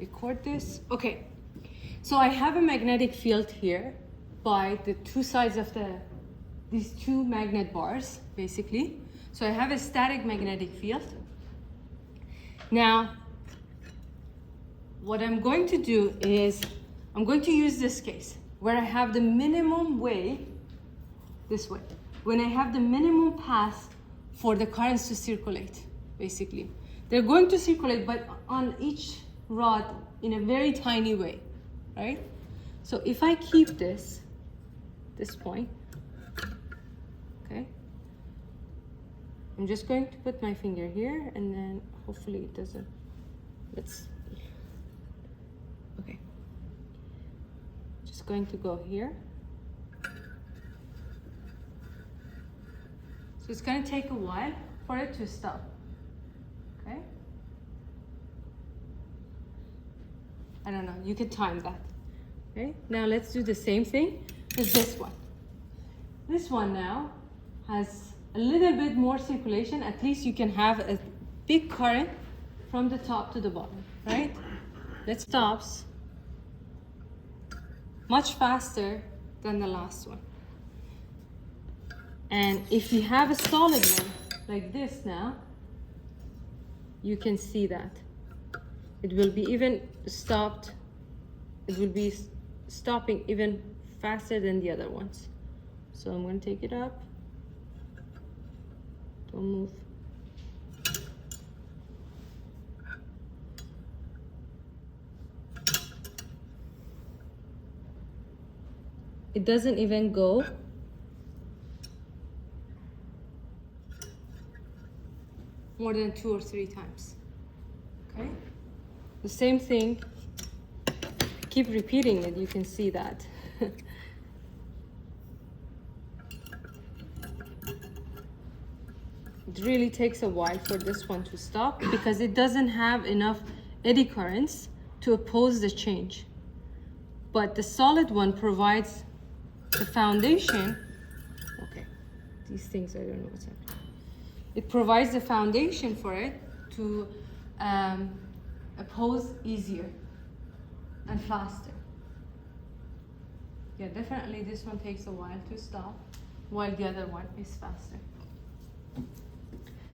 record this. Okay, so I have a magnetic field here by the two sides of these two magnet bars, basically. So I have a static magnetic field. Now, what I'm going to do is, I'm going to use this case where I have the minimum way, this way, when I have the minimum path for the currents to circulate, basically. They're going to circulate, but on each rod in a very tiny way, right? So if I keep this point, okay, I'm just going to put my finger here, and then hopefully it doesn't, okay. Just going to go here. So it's going to take a while for it to stop, okay? I don't know, you can time that, okay? Now let's do the same thing with this one. This one now has a little bit more circulation. At least you can have a big current from the top to the bottom, right? That stops much faster than the last one. And if you have a solid one like this now, you can see that it will be even stopped. It will be stopping even faster than the other ones. So I'm going to take it up. Don't move. It doesn't even go more than 2 or 3 times, okay? The same thing, keep repeating it, you can see that. It really takes a while for this one to stop because it doesn't have enough eddy currents to oppose the change. But the solid one provides the foundation. Okay, these things, I don't know what's happening. It provides the foundation for it to oppose easier and faster. Yeah, definitely this one takes a while to stop, while the other one is faster.